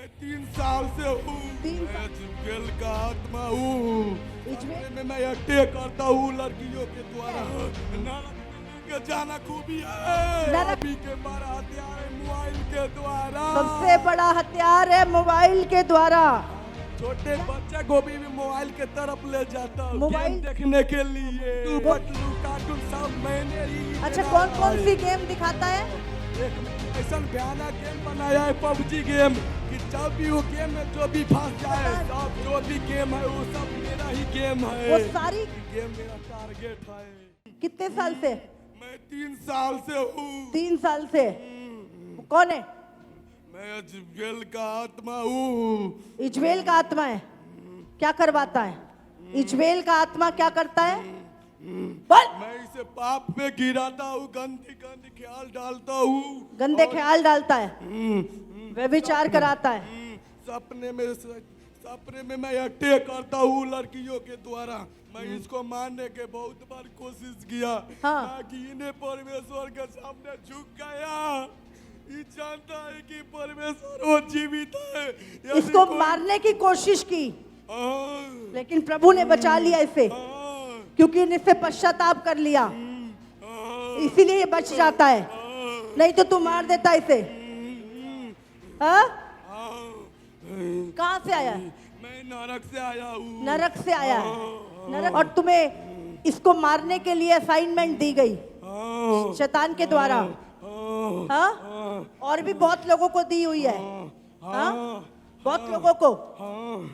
मैं 3 साल से हूँ। मैं इजबेल का आत्मा हूँ। में मैं अटैक करता हूँ लड़कियों के द्वारा। नरक में लेके जाना खूबी है। अभी के बड़ा हथियार है मोबाइल के द्वारा। सबसे बड़ा हथियार है मोबाइल के द्वारा। छोटे बच्चे को भी मोबाइल के तरफ ले जाता हूँ मोबाइल गेम देखने के लिए। कार्टून सब मैंने ही। अच्छा, कौन कौन सी गेम दिखाता है? एक ऐसा भयानक गेम बनाया है पबजी गेम कि जब भी वो गेम में जो भी फंस जाए, सब जो भी गेम है वो सब मेरा ही गेम है। वो सारी गेम मेरा टारगेट है। कितने साल से? मैं 3 साल से हूँ। 3 साल से। कौन है? मैं इजबेल का आत्मा हूँ। इजबेल का आत्मा है। क्या करवाता है? इजबेल का आत्मा क्या करता है? बोल। मैं इसे पाप में गिराता हूँ, गंदे गंदे ख्याल डालता हूँ। गंदे ख्याल डालता है, व्यभिचार कराता है। सपने में मैं अटैक करता हूँ लड़कियों के द्वारा। मैं इसको मारने के बहुत बार कोशिश किया। हाँ। ताकि इन्हें परमेश्वर के सामने झुक गया। ये जानता है कि परमेश्वर वो जीवित है। यदि इसको कोई- मारने की कोशिश की, हाँ, लेकिन प्रभु ने बचा लिया इसे, हाँ, क्योंकि इससे पश्चाताप कर लिया, हाँ, इसीलिए ये बच जाता है। नहीं तो तू मार देता इसे। हाँ? हाँ। कहाँ से आया है? मैं नरक से आया हूँ। नरक से आया है। नरक। और तुम्हें इसको मारने के लिए असाइनमेंट दी गई हाँ, शैतान के द्वारा। हाँ, हाँ? और भी बहुत लोगों को दी हुई है। हाँ? बहुत लोगों को।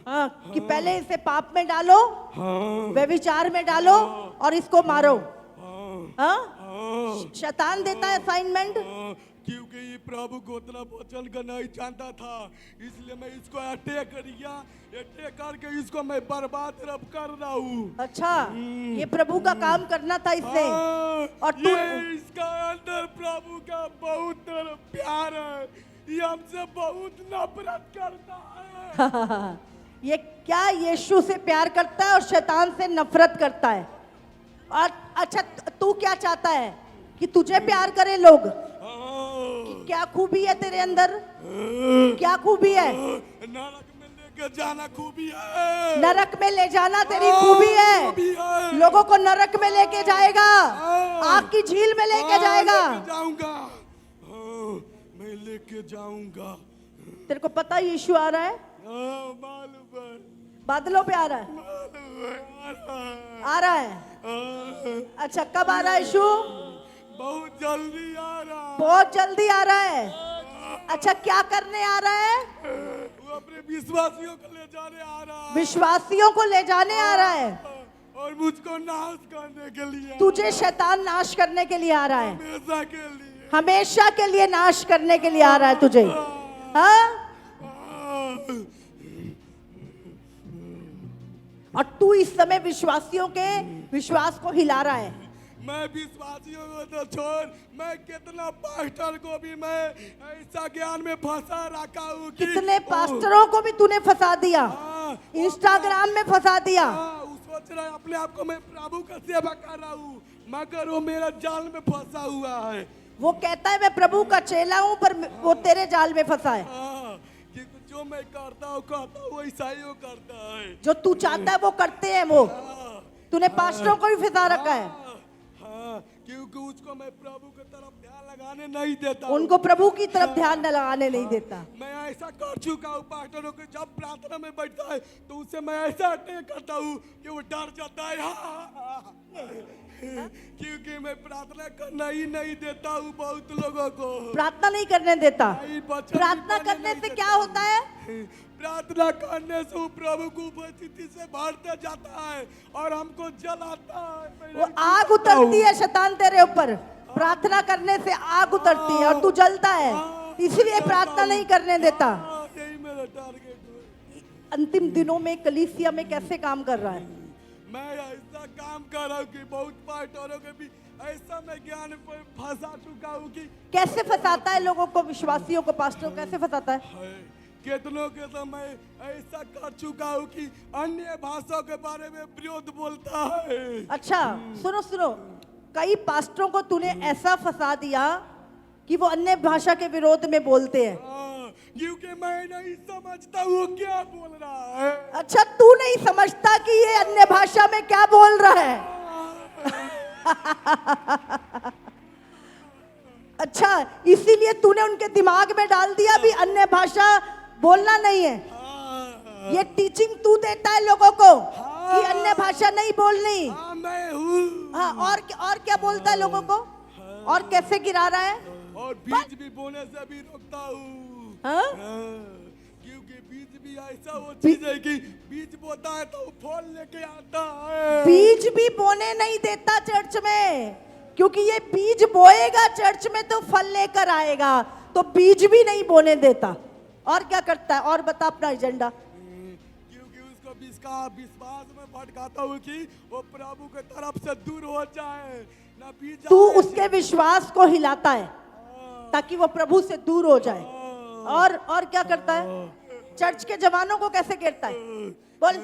हाँ, कि पहले इसे पाप में डालो, व्यभिचार में डालो और इसको मारो। हाँ? शैतान देता है असाइनमेंट। क्योंकि ये प्रभु को उतना वचन का नहीं जानता था, इसलिए मैं इसको अटैक किया। अटैक करके इसको मैं बर्बाद रब कर रहा हूँ। अच्छा, ये प्रभु का काम करना था इससे। और तू ये इसका अंदर प्रभु का बहुत प्यार है। ये हमसे बहुत नफरत करता है। ये क्या यीशु से प्यार करता है और शैतान से नफरत करता है। और अच्छा, तू क्या चाहता है? कि तुझे प्यार करे लोग? कि क्या खूबी है तेरे अंदर? क्या खूबी है? नरक में लेके जाना खूबी है। नरक में ले जाना तेरी खूबी है। खूबी है। लोगों को नरक में लेके जाएगा, आग की झील में लेके जाएगा। लेके जाऊंगा। मैं लेके जाऊंगा। तेरे को पता है यीशु आ रहा है? मालूम है। बादलों पे आ रहा है। मालूम है, आ रहा है। अच्छा, कब आ रहा है यीशु? बहुत जल्दी आ रहा है। बहुत जल्दी आ रहा है। अच्छा, क्या करने आ रहा है? वो अपने विश्वासियों को ले जाने आ रहा है। विश्वासियों को ले जाने आ रहा है। और मुझको नाश करने के लिए। तुझे शैतान नाश करने के लिए आ रहा है। हमेशा के लिए। हमेशा के लिए नाश करने के लिए आ रहा है तुझे। हाँ? और तू इस समय विश्वासियों के विश्वास को हिला रहा है। मैं विश्वासियों को तो छोड़, मैं कितना पास्टर को भी मैं ऐसा ज्ञान में फंसा रखा हूँ कि कितने पास्टरों को भी तूने फंसा दिया, इंस्टाग्राम में फंसा दिया। वो सोच रहा है अपने आप को मैं प्रभु का सेवा कर रहा हूँ, मगर वो मेरा जाल में फंसा हुआ है। वो कहता है मैं प्रभु का चेला हूँ, पर वो तेरे जाल में फंसा है। कि जो मैं करता हूँ कहता हूँ वैसा ही वो करता है। जो तू चाहता है वो करते हैं वो। तूने पास्टरों को भी फंसा रखा है। क्योंकि उसको मैं प्रभु की तरफ ध्यान लगाने नहीं देता। उनको प्रभु की तरफ ध्यान न लगाने नहीं देता। मैं ऐसा कर चुका हूँ पास्टरों को, जब प्रार्थना में बैठता है तो उससे मैं ऐसा अटैक करता हूँ कि वो डर जाता है। क्योंकि मैं प्रार्थना करना ही नहीं देता हूँ बहुत लोगों को। प्रार्थना नहीं करने देता। बचन प्रार्थना भी करने नहीं से देता। क्या होता है? प्रार्थना करने से वो प्रभु को उपस्थिति से भरते जाता है और हमको जलाता है। वो आग उतरती है शैतान तेरे ऊपर। प्रार्थना करने से आग उतरती है और तू जलता है, इसलिए प्रार्थना नहीं करने देता। यही मेरा टारगेट है। अंतिम दिनों में कलीसिया में कैसे काम कर रहा है? मैं ऐसा काम कर रहा हूँ कि बहुत पास्टरों के भी ऐसा मैं ज्ञान पर फंसा चुका हूँ कि कैसे फंसाता है लोगों को, विश्वासियों को पास्टर कैसे फंसाता है? कितनों के तो मैं ऐसा कर चुका हूँ कि अन्य भाषाओं के बारे में विरोध बोलता है। अच्छा, सुनो सुनो, कई पास्टरों को तूने ऐसा फंसा दिया कि वो अन्य भाषा के विरोध में बोलते हैं। क्योंकि मैं नहीं समझता वो क्या बोल रहा है। अच्छा, तू नहीं समझता कि ये अन्य भाषा में क्या बोल रहा है? अच्छा, इसीलिए तूने उनके दिमाग में डाल दिया भी अन्य भाषा बोलना नहीं है। ये टीचिंग तू देता है लोगों को कि अन्य भाषा नहीं बोलनी। मैं हूँ। हाँ, और क्या बोलता है लोगों को, और कैसे गिरा रहा है? और बीज भी बोने से भी रोकता हूँ। हाँ? क्योंकि बीज भी ऐसा वो चीज है कि बीज बोता है तो फल लेके आता है। बीज भी बोने नहीं देता चर्च में, क्योंकि ये बीज बोएगा चर्च में तो फल लेकर आएगा, तो बीज भी नहीं बोने देता। और क्या करता है? और बता अपना एजेंडा। क्योंकि उसको विश्वास में भटकाता हूँ कि वो प्रभु के तरफ से दूर हो जाए ना। बीज तू उसके विश्वास को हिलाता है ताकि वो प्रभु से दूर हो जाए। और क्या करता है? चर्च के जवानों को कैसे गिरता है? बोल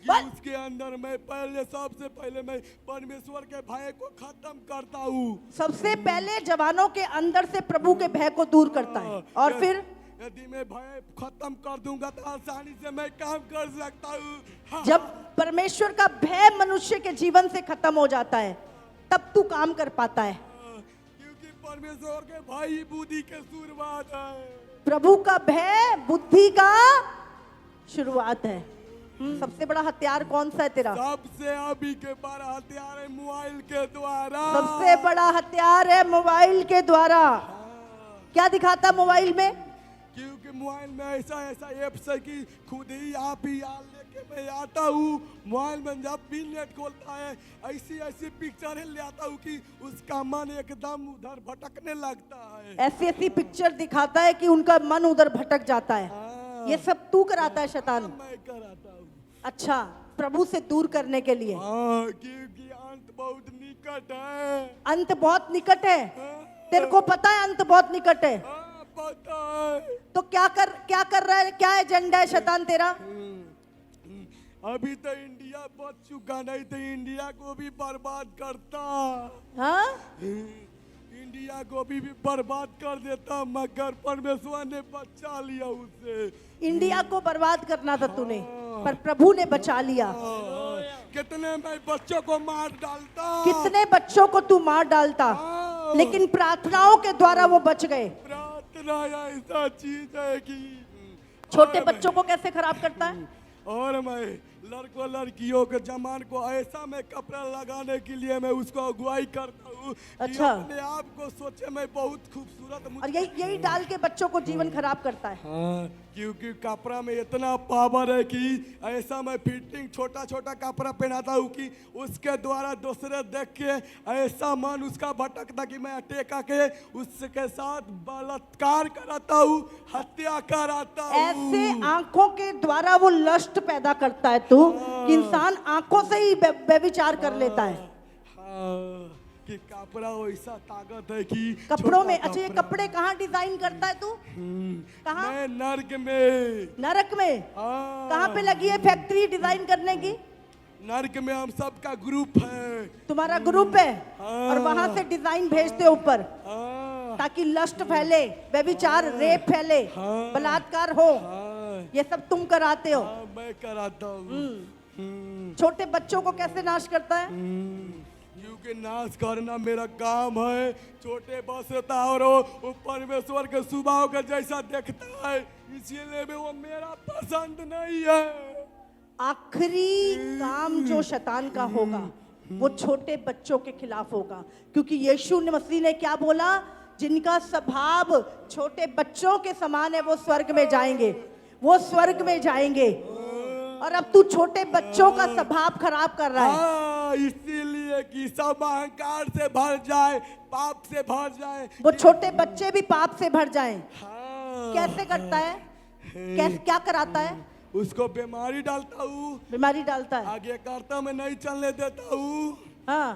बोल। उसके अंदर मैं सबसे पहले मैं परमेश्वर के भय को खत्म करता हूँ। सबसे पहले जवानों के अंदर से प्रभु के भय को दूर करता है, और फिर यदि मैं भय खत्म कर दूंगा तो आसानी से मैं काम कर सकता हूँ। जब परमेश्वर का भय मनुष्य के जीवन से खत्म हो जाता है तब तू काम कर पाता है। क्योंकि परमेश्वर के भय ही बुद्धि के शुरुआत है। प्रभु का भय बुद्धि का शुरुआत है। सबसे बड़ा हथियार कौन सा है तेरा? सबसे अभी के बड़ा हथियार है मोबाइल के द्वारा। सबसे बड़ा हथियार है मोबाइल के द्वारा। क्या दिखाता मोबाइल में? क्योंकि मोबाइल में ऐसा ऐप्स है कि खुद ही आप ही लेके मैं आता हूँ। मोबाइल में जब भी नेट खोलता है ऐसी पिक्चरें ले आता हूँ कि उसका मन एकदम उधर भटकने लगता है। ऐसी पिक्चर दिखाता है कि उनका मन उधर भटक जाता है। ये सब तू कराता है शैतान? मैं कराता हूँ। अच्छा, प्रभु से दूर करने के लिए। क्योंकि अंत बहुत निकट है। अंत बहुत निकट है। तेरे को पता है अंत बहुत निकट है? पता है। तो क्या कर रहा है? क्या एजेंडा है शैतान तेरा? अभी तो इंडिया बच चुका, नहीं तो इंडिया को भी बर्बाद करता। हाँ? इंडिया को भी बर्बाद कर देता, मगर परमेश्वर ने बचा लिया उसे। इंडिया को बर्बाद करना था तूने, पर प्रभु ने बचा लिया। कितने मैं बच्चों को मार डालता, कितने बच्चों को तू मार डालता, लेकिन प्रार्थनाओं के द्वारा वो बच गए। प्रार्थना ऐसा चीज है कि छोटे बच्चों को कैसे खराब करता है? और मैं लड़कों लड़कियों के जमान को ऐसा मैं कपड़ा लगाने के लिए मैं उसको अगुवाई करता हूँ। अच्छा। अपने आप को सोचे मैं बहुत खूबसूरत। और यही डाल के बच्चों को जीवन खराब करता है। हाँ, क्योंकि कपड़ा में इतना पावर है कि ऐसा मैं फिटिंग छोटा छोटा कपड़ा पहनाता हूँ कि उसके द्वारा दूसरे देख के ऐसा मन उसका भटकता कि मैं अटैक के उसके साथ बलात्कार कराता हूँ, हत्या कराता हूँ। ऐसे आंखों के द्वारा वो लस्ट पैदा करता है तू, कि इंसान आंखों से ही व्यभिचार कर लेता है। कि कपड़ा वैसा ताकत है कि कपड़ों में। अच्छा, ये कपड़े कहाँ डिजाइन करता है तू? कहाँ? मैं नर्क में। नरक में? कहाँ पे लगी है फैक्ट्री डिजाइन करने की? नर्क में हम सबका ग्रुप है। तुम्हारा ग्रुप है? और वहां से डिजाइन भेजते ऊपर ताकि लस्ट फैले, व्यभिचार, रेप फैले, बलात्कार हो। ये सब तुम कराते हो। मैं कराता हूँ। छोटे बच्चों को कैसे नाश करता है? क्योंकि नाश करना मेरा काम है। छोटे बसता है और वो परमेश्वर के स्वभाव का जैसा देखता है, इसीलिए वो मेरा पसंद नहीं है। आखिरी काम जो शैतान का होगा वो छोटे बच्चों के खिलाफ होगा, क्योंकि यीशु मसीह ने क्या बोला? जिनका स्वभाव छोटे बच्चों के समान है वो स्वर्ग में जाएंगे, वो स्वर्ग में जाएंगे। और अब तू छोटे बच्चों का स्वभाव खराब कर रहा है। इसीलिए कि सब अहंकार से भर जाए, पाप से भर जाए, वो छोटे बच्चे भी पाप से भर जाएं। कैसे करता है? क्या कराता है? उसको बीमारी डालता हूँ। बीमारी डालता है? आगे करता मैं नहीं चलने देता हूँ। हाँ।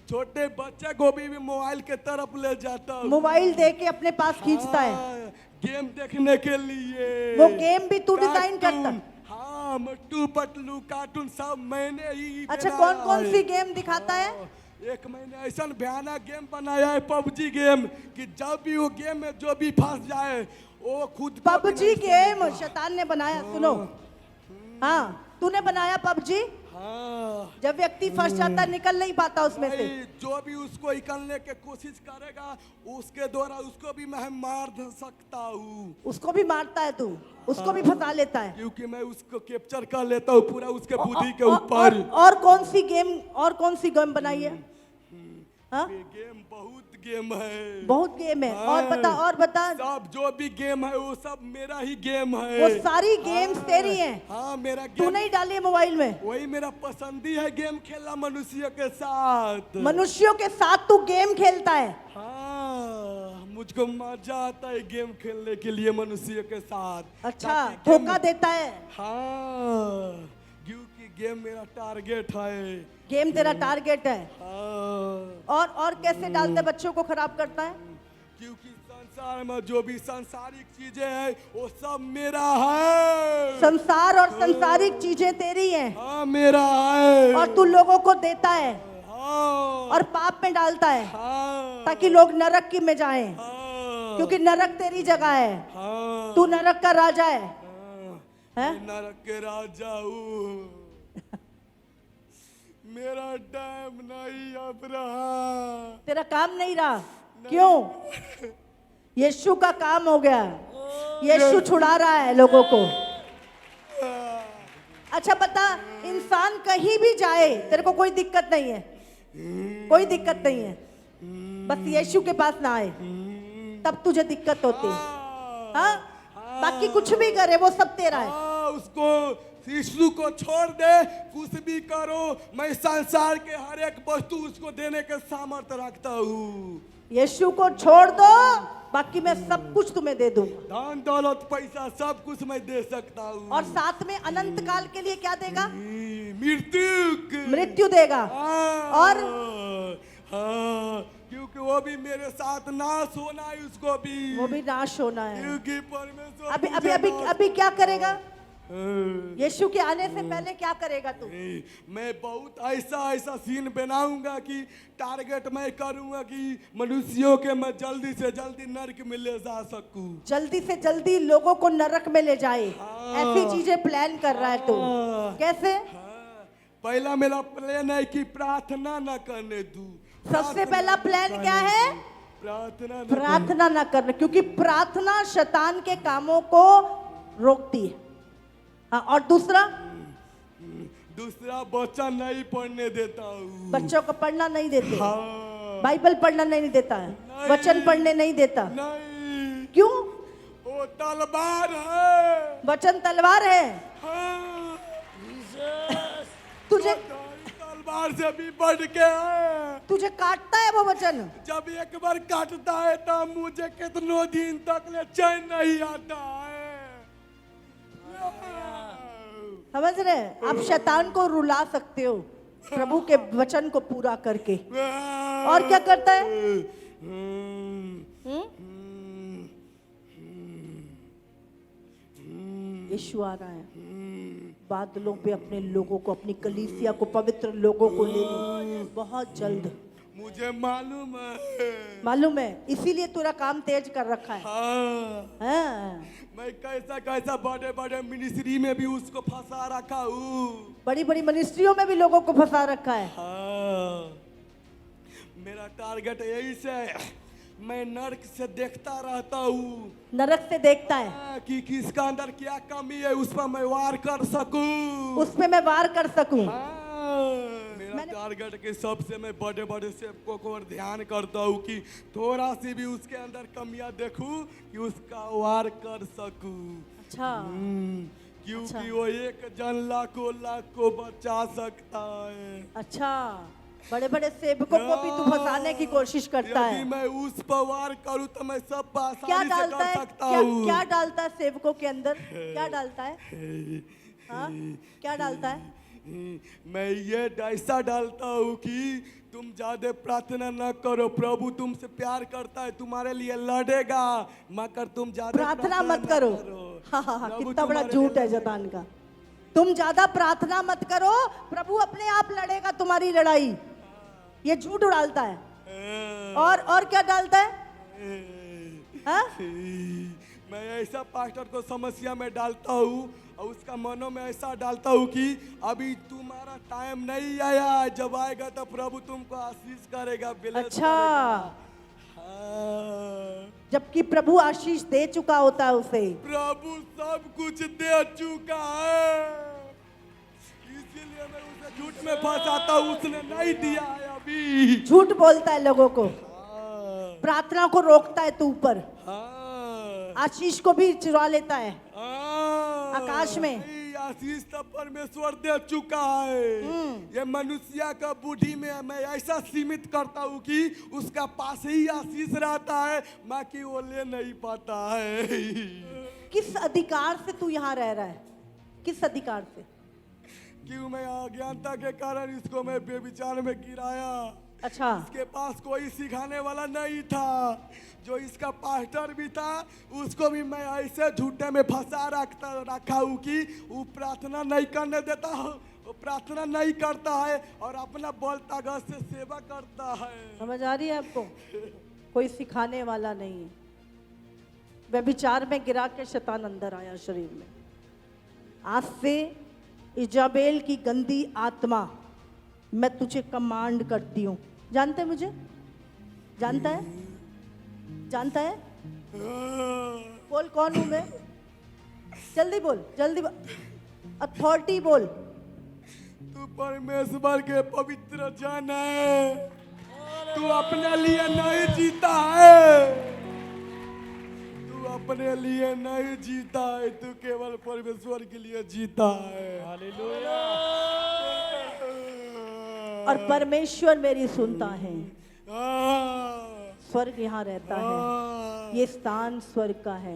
छोटे बच्चे को भी मोबाइल के तरफ ले जाता हूँ। मोबाइल दे के अपने पास खींचता है। गेम देखने के लिए। वो गेम भी तू डिजाइन करता? हाँ, मट्टू पटलू कार्टून सब मैंने ही। अच्छा, कौन कौन सी गेम दिखाता है? एक मैंने ऐसा भयानक गेम बनाया है पबजी गेम कि जब भी वो गेम में जो भी फंस जाए वो खुद को भी पबजी नहीं गेम समझता। शैतान ने बनाया, सुनो। हाँ, तूने बनाया पबजी। हाँ जब व्यक्ति फंस जाता निकल नहीं पाता उसमें से। भाई, जो भी उसको निकलने की कोशिश करेगा उसके द्वारा उसको भी मैं मार सकता हूँ, उसको भी मारता है तू, उसको भी फंसा लेता है। क्योंकि मैं उसको कैप्चर कर लेता हूँ पूरा उसके बुद्धि के और- ऊपर। और कौन सी गेम बनाई है? हाँ? ये गेम बहुत गेम है, बहुत गेम है। और बता। सब जो भी गेम है वो सब मेरा ही गेम है। वो सारी गेम्स तेरी हैं। हाँ मेरा तू गेम, नहीं डाली है मोबाइल में। वही मेरा पसंदी है गेम खेलना मनुष्य के साथ। मनुष्यों के साथ तू गेम खेलता है। हाँ मुझको मजा आता है गेम खेलने के लिए मनुष्य के साथ। अच्छा, ताकि गेम- धोखा देता है। हाँ क्योंकि गेम मेरा टारगेट है। गेम तेरा टारगेट है। हाँ और कैसे डालते बच्चों को खराब करता है? क्योंकि संसार में जो भी सांसारिक चीजें हैं वो सब मेरा है। संसार और संसारिक चीजें तेरी हैं हाँ मेरा है। और तू लोगों को देता है हाँ और पाप में डालता है हाँ ताकि लोग नरक की में जाएं, हाँ क्योंकि नरक तेरी जगह है। हाँ तू नरक का राजा है। हाँ, हैं? मैं नरक के राजा हूँ। मेरा टाइम नहीं अब रहा। तेरा काम नहीं रहा। क्यों? यीशु का काम हो गया। यीशु छुड़ा रहा है लोगों को। अच्छा बता, इंसान कहीं भी जाए तेरे को कोई दिक्कत नहीं है, कोई दिक्कत नहीं है, बस यीशु के पास ना आए तब तुझे दिक्कत होती है। हाँ? बाकी कुछ भी करे वो सब तेरा है। हाँ, उसको यीशु को छोड़ दे, कुछ भी करो, मैं संसार के हर एक वस्तु उसको देने के सामर्थ्य रखता हूँ। यीशु को छोड़ दो, बाकी मैं सब कुछ तुम्हें दे दूंगा। धन दौलत पैसा सब कुछ मैं दे सकता हूँ। और साथ में अनंत काल के लिए क्या देगा? मृत्यु देगा। और हाँ क्योंकि वो भी मेरे साथ नाश होना है, उसको भी वो भी नाश होना है। क्योंकि परमेश्वर अभी अभी मुझे अभी नाश- अभी क्या करेगा? हाँ। यीशु के आने से पहले क्या करेगा तू? मैं बहुत ऐसा सीन बनाऊंगा कि टारगेट मैं करूंगा कि मनुष्यों के मैं जल्दी से जल्दी नरक में ले जा सकूं। जल्दी से जल्दी लोगों को नरक में ले जाए, हाँ। ऐसी चीजें प्लान कर रहा है तू। हाँ। कैसे? हाँ, पहला मेरा प्लान है कि प्रार्थना न करने दूं। सबसे पहला प्लान क्या है? प्रार्थना न प्रार्थना ना करना, क्योंकि प्रार्थना शैतान के कामों को रोकती है। हाँ, और दूसरा बच्चा नहीं पढ़ने देता हूँ। बच्चों को पढ़ना नहीं देते, हाँ बाइबल पढ़ना नहीं देता है, नहीं। वचन पढ़ने नहीं देता। नहीं, क्यों? वो तलवार है। वचन तलवार है। हाँ, तुझे तलवार से भी बढ़ के है। तुझे काटता है वो वचन। जब एक बार काटता है तो मुझे कितनों दिन तक ले चैन नहीं आता है। समझ रहे हैं? आप शैतान को रुला सकते हो प्रभु के वचन को पूरा करके। और क्या करता है? यीशु आ रहा है बादलों पे अपने लोगों को, अपनी कलीसिया को, पवित्र लोगों को लेने बहुत जल्द। मुझे मालूम है, इसीलिए तेरा काम तेज कर रखा है। हाँ, हाँ। मैं कैसा बड़े बड़े मिनिस्ट्री में भी उसको फंसा रखा हूँ। बड़ी बड़ी मिनिस्ट्रियों में भी लोगों को फंसा रखा है। हाँ, मेरा टारगेट यही से मैं नरक से देखता रहता हूँ। नरक से देखता है हाँ, कि किसका अंदर क्या कमी है उस पर मैं वार कर सकूं। उस पे मैं वार कर सकूं। मेरा टारगेट के सबसे मैं बड़े बड़े सेवकों को और ध्यान करता हूँ कि थोड़ा सी भी उसके अंदर कमियां देखूं कि उसका वार कर सकूं। अच्छा। क्योंकि अच्छा। वो एक जन लाखों लाख को बचा सकता है। अच्छा, बड़े बड़े सेवकों को भी तू फंसाने की कोशिश करता यदि है। मैं उस पर वार करूं तो मैं सब क्या आसानी से डालता कर है? सकता क्या हूँ। क्या डालता है सेवकों के अंदर? क्या डालता है? हाँ? क्या डालता है? मैं ये ऐसा डालता हूँ कि तुम ज्यादा प्रार्थना न करो, प्रभु तुमसे प्यार करता है, तुम्हारे लिए लड़ेगा, मगर तुम ज्यादा प्रार्थना मत करो। हाँ हाँ हाँ, प्रभु कितना बड़ा तुम्हारे झूठ है लिए शैतान का। तुम ज्यादा प्रार्थना मत करो, प्रभु अपने आप लड़ेगा तुम्हारी लड़ाई। ये झूठ डालता है। और क्या डालता है? हाँ? मैं ऐसा पास्टर को समस्या में डालता हूँ और उसका मनों में ऐसा डालता हूँ कि अभी तुम्हारा टाइम नहीं आया, जब आएगा तो प्रभु तुमको आशीष करेगा, bless अच्छा। करेगा। हाँ। जबकि प्रभु आशीष दे चुका होता है उसे। प्रभु सब कुछ दे चुका है, इसीलिए मैं उसे झूठ में फंसाता हूँ, उसने नहीं दिया है अभी। झूठ बोलता है लोगों को, हाँ। प्रार्थना को रोकता है तू ऊपर, हाँ। आशीष को भी चुरा लेता है हाँ। आकाश में। नहीं, आशीष तो परमेश्वर दे चुका है। ये मनुष्य का बुद्धि में मैं ऐसा सीमित करता हूँ कि उसका पास ही आशीष रहता है, बाकी वो ले नहीं पाता है। किस अधिकार से तू यहाँ रह रहा है? किस अधिकार से? क्यों मैं अज्ञानता के कारण इसको मैं बेविचार में गिराया। अच्छा। इसके पास कोई सिखाने वाला नहीं था, जो इसका पास्टर भी था उसको भी मैं ऐसे झूठे में फंसा रखा हूँ कि वो प्रार्थना नहीं करने देता, वो प्रार्थना नहीं करता है और अपना बल ताकत से सेवा करता है। समझ आ रही है आपको? कोई सिखाने वाला नहीं है। व्यभिचार में गिरा के शैतान अंदर आया शरीर में। आज से इजाबेल की गंदी आत्मा मैं तुझे कमांड करती हूँ। जानते है मुझे? जानता है? जानता है? बोल कौन हूं मैं? जल्दी बोल, जल्दी अथॉरिटी बोल। तू परमेश्वर के पवित्र जन है, तू अपने लिए नहीं जीता है, तू अपने लिए नहीं जीता है, तू केवल परमेश्वर के लिए जीता है। हालेलुया। और परमेश्वर मेरी सुनता है। स्वर्ग यहाँ रहता है, ये स्थान स्वर्ग का है।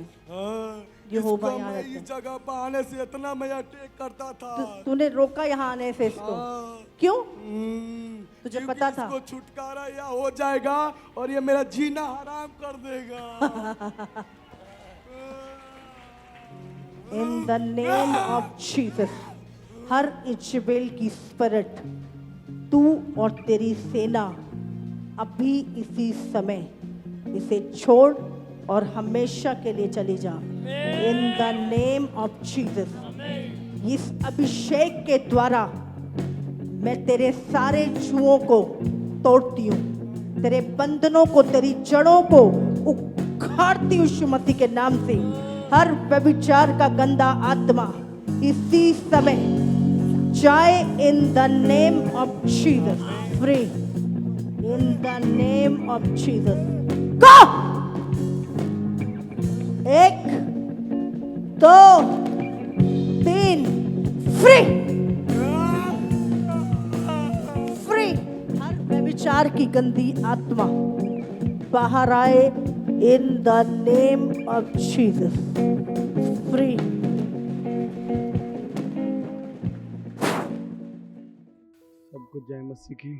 यहोवा यहाँ रहता है। इस जगह पर आने से इतना मैं अटैक करता था। तूने रोका यहाँ आने से इसको, क्यों? तुझे पता था इसको छुटकारा या हो जाएगा और ये मेरा जीना हराम कर देगा। इन the name of Jesus, her Jezebel की स्पिरिट, तू और तेरी सेना अभी इसी समय इसे छोड़ और हमेशा के लिए चली जा। इन द नेम ऑफ जीसस, इस अभिषेक के द्वारा मैं तेरे सारे जुओं को तोड़ती हूँ, तेरे बंधनों को, तेरी जड़ों को उखाड़ती हूँ यीशु मसीह के नाम से। हर व्यभिचार का गंदा आत्मा इसी समय जाए। In the name of Jesus, free in the name of Jesus. Go! 1 2 3, free free. हर व्यभिचार की गंदी आत्मा बाहर आए। In the name of Jesus, free. सबको जय मसीह की।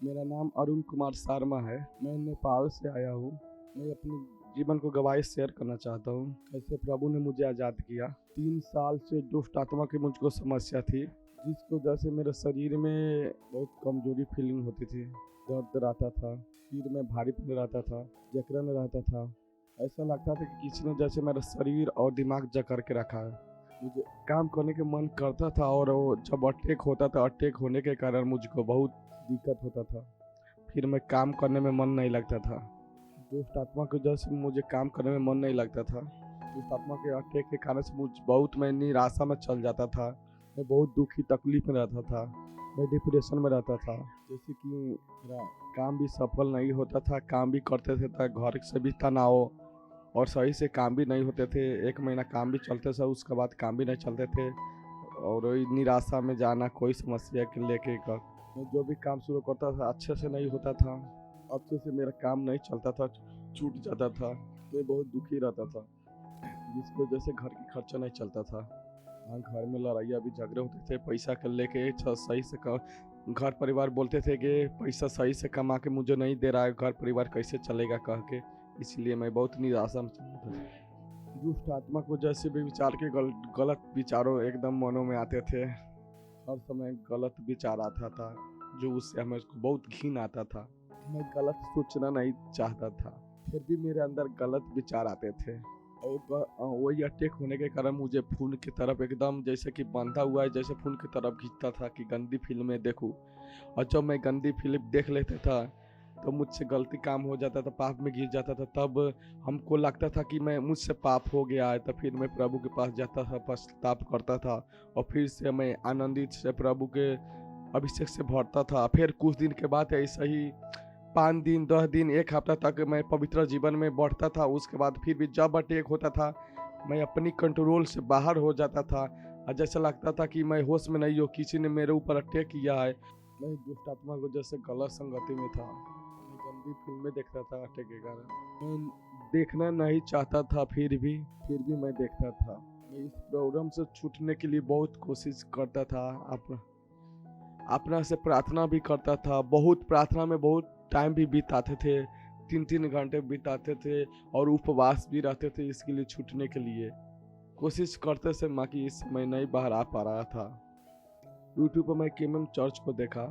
मेरा नाम अरुण कुमार शर्मा है, मैं नेपाल से आया हूँ। मैं अपने जीवन को गवाही शेयर करना चाहता हूँ, कैसे प्रभु ने मुझे आज़ाद किया। 3 साल से दुष्ट आत्मा की मुझको समस्या थी, जिसको वजह से मेरे शरीर में बहुत कमजोरी फीलिंग होती थी, दर्द रहता था, सिर में भारीपन रहता था, जकड़न रहता था। ऐसा लगता था कि किसी ने जैसे मेरा शरीर और दिमाग जकड़ के रखा है। मुझे काम करने के मन करता था और जब अटैक होता था, अटैक होने के कारण मुझको बहुत दिक्कत होता था, फिर मैं काम करने में मन नहीं लगता था। दुष्ट आत्मा की वजह से मुझे काम करने में मन नहीं लगता था। दुष्ट आत्मा के अटैक के कारण से मैं निराशा में चल जाता था, मैं बहुत दुखी तकलीफ में रहता था, मैं डिप्रेशन में रहता था। जैसे कि मेरा काम भी सफल नहीं होता था, काम भी करते थे तो घर से भी तनाव और सही से काम भी नहीं होते थे। 1 महीना काम भी चलते थे, उसके बाद काम भी नहीं चलते थे और निराशा में जाना, कोई समस्या के लेके कर मैं जो भी काम शुरू करता था अच्छे से नहीं होता था, अच्छे से मेरा काम नहीं चलता था, छूट जाता था, मैं बहुत दुखी रहता था, जिसकी वजह से घर की खर्चा नहीं चलता था। घर में लड़ाइयाँ भी झगड़े होते थे, पैसा के लेके सही से घर परिवार बोलते थे कि पैसा सही से कमा के मुझे नहीं दे रहा है, घर परिवार कैसे चलेगा कह के, इसलिए मैं बहुत निराशा में चलता था। दुष्ट आत्मा को जैसे भी विचार के गलत विचारों एकदम मनों में आते थे, हर समय गलत विचार आता था, जो उससे हमें को बहुत घिन आता था। मैं गलत सोचना नहीं चाहता था, फिर भी मेरे अंदर गलत विचार आते थे और वही अटैक होने के कारण मुझे फोन की तरफ एकदम जैसे कि बांधा हुआ है, जैसे फोन की तरफ खींचता था कि गंदी फिल्में देखूं। और जब मैं गंदी फिल्म देख लेता था तो मुझसे गलती काम हो जाता था, पाप में गिर जाता था। तब हमको लगता था कि मैं मुझसे पाप हो गया है, तो फिर मैं प्रभु के पास जाता था, पश्चाताप करता था और फिर से मैं आनंदित से प्रभु के अभिषेक से भरता था। फिर कुछ दिन के बाद ऐसा ही 5 दिन 10 दिन 1 हफ्ता तक मैं पवित्र जीवन में बढ़ता था। उसके बाद फिर भी जब अटैक होता था मैं अपनी कंट्रोल से बाहर हो जाता था और जैसा लगता था कि मैं होश में नहीं हूँ, किसी ने मेरे ऊपर अटैक किया है। मैं दुष्ट आत्मा को जैसे गलत संगति में था, मैं गंदी फिल्में देखता था अटैक के कारण। मैं देखना नहीं चाहता था, फिर भी मैं देखता था। मैं इस प्रॉब्लम से छूटने के लिए बहुत कोशिश करता था, अपना से प्रार्थना भी करता था। बहुत प्रार्थना में बहुत टाइम भी बिताते थे, 3-3 घंटे बिताते थे और उपवास भी रहते थे इसके लिए छूटने के लिए। कोशिश करते से माँ की इस समय नहीं बाहर आ पा रहा था। यूट्यूब पर मैं केमम चर्च को देखा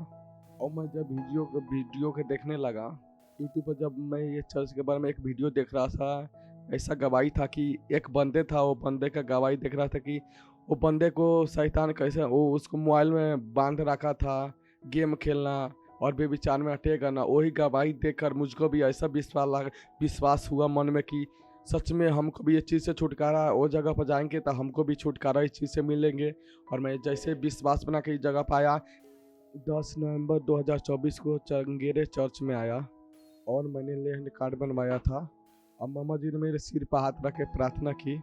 और मैं जब वीडियो के देखने लगा, यूट्यूब पर जब मैं ये चर्च के बारे में एक वीडियो देख रहा था, ऐसा गवाही था कि एक बंदे था, वो बंदे का गवाही देख रहा था कि वो बंदे को शैतान कैसे वो उसको मोबाइल में बांध रखा था, गेम खेलना और बेविचार में अटैक करना। वही गवाही देखकर मुझको भी ऐसा विश्वास हुआ मन में कि सच में हमको भी ये चीज़ से छुटकारा, वो जगह पर जाएंगे तो हमको भी छुटकारा इस चीज़ से मिलेंगे। और मैं जैसे विश्वास बना के इस जगह पर आया, 10 नवंबर 2024 को चंगेरे चर्च में आया और मैंने लेहन कार्ड बनवाया था और मामा जी ने मेरे सिर पर हाथ रख के प्रार्थना की।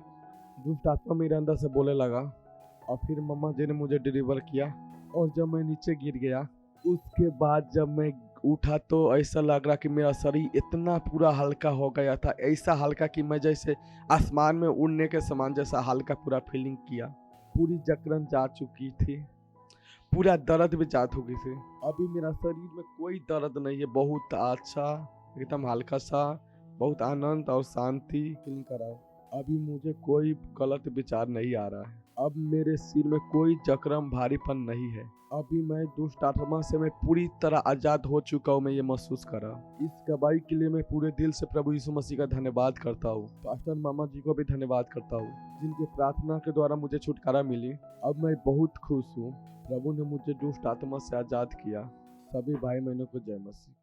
दुष्ट आत्मा मेरे अंदर से बोले लगा और फिर मामा जी ने मुझे डिलीवर किया। और जब मैं नीचे गिर गया, उसके बाद जब मैं उठा तो ऐसा लग रहा कि मेरा शरीर इतना पूरा हल्का हो गया था, ऐसा हल्का कि मैं जैसे आसमान में उड़ने के समान जैसा हल्का पूरा फीलिंग किया। पूरी जकड़न जा चुकी थी, पूरा दर्द भी जा चुकी थी। अभी मेरा शरीर में कोई दर्द नहीं है, बहुत अच्छा एकदम हल्का सा, बहुत आनंद और शांति फील कर रहा हूँ। अभी मुझे कोई गलत विचार नहीं आ रहा है। अब मेरे सिर में कोई जकड़न भारीपन नहीं है। अभी मैं दुष्ट आत्मा से मैं पूरी तरह आजाद हो चुका हूँ। मैं ये महसूस कर रहा हूँ। इस गवाही के लिए मैं पूरे दिल से प्रभु यीशु मसीह का धन्यवाद करता हूँ। पास्टर मामा जी को भी धन्यवाद करता हूँ, जिनके प्रार्थना के द्वारा मुझे छुटकारा मिली। अब मैं बहुत खुश हूँ। प्रभु ने मुझे दुष्ट आत्मा से आजाद किया। सभी भाई बहनों को जय मसीह।